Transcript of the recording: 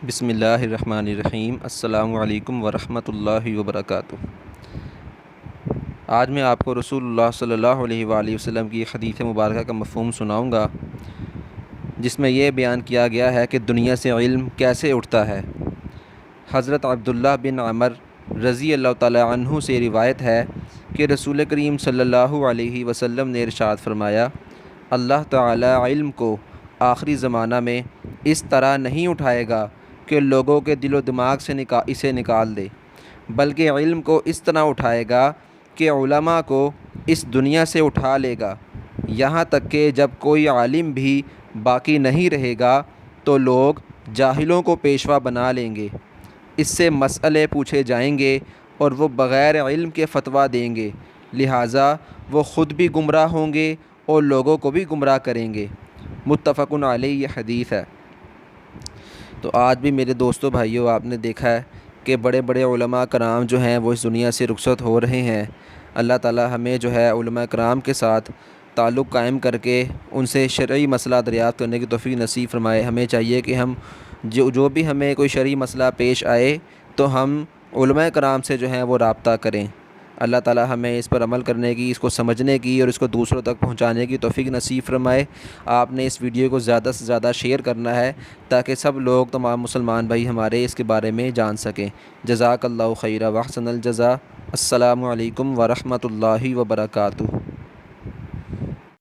بسم اللہ الرحمن الرحیم۔ السلام علیکم ورحمۃ اللہ وبرکاتہ۔ آج میں آپ کو رسول اللہ صلی اللہ علیہ وآلہ وسلم کی حدیث مبارکہ کا مفہوم سناؤں گا، جس میں یہ بیان کیا گیا ہے کہ دنیا سے علم کیسے اٹھتا ہے۔ حضرت عبداللہ بن عمر رضی اللہ تعالیٰ عنہ سے روایت ہے کہ رسول کریم صلی اللہ علیہ وسلم نے ارشاد فرمایا، اللہ تعالیٰ علم کو آخری زمانہ میں اس طرح نہیں اٹھائے گا کہ لوگوں کے دل و دماغ سے اسے نکال دے، بلکہ علم کو اس طرح اٹھائے گا کہ علماء کو اس دنیا سے اٹھا لے گا، یہاں تک کہ جب کوئی عالم بھی باقی نہیں رہے گا تو لوگ جاہلوں کو پیشوا بنا لیں گے، اس سے مسئلے پوچھے جائیں گے اور وہ بغیر علم کے فتویٰ دیں گے، لہٰذا وہ خود بھی گمراہ ہوں گے اور لوگوں کو بھی گمراہ کریں گے۔ متفق علیہ یہ حدیث ہے۔ تو آج بھی میرے دوستوں بھائیوں، آپ نے دیکھا ہے کہ بڑے بڑے علماء کرام جو ہیں وہ اس دنیا سے رخصت ہو رہے ہیں۔ اللہ تعالی ہمیں جو ہے علماء کرام کے ساتھ تعلق قائم کر کے ان سے شرعی مسئلہ دریافت کرنے کی توفیق نصیب فرمائے۔ ہمیں چاہیے کہ ہم جو بھی ہمیں کوئی شرعی مسئلہ پیش آئے تو ہم علماء کرام سے جو ہیں وہ رابطہ کریں۔ اللہ تعالی ہمیں اس پر عمل کرنے کی، اس کو سمجھنے کی اور اس کو دوسروں تک پہنچانے کی توفیق نصیب فرمائے۔ آپ نے اس ویڈیو کو زیادہ سے زیادہ شیئر کرنا ہے تاکہ سب لوگ، تمام مسلمان بھائی ہمارے اس کے بارے میں جان سکیں۔ جزاک اللہ خیرا واحسن الجزا۔ السلام علیکم ورحمۃ اللہ وبرکاتہ۔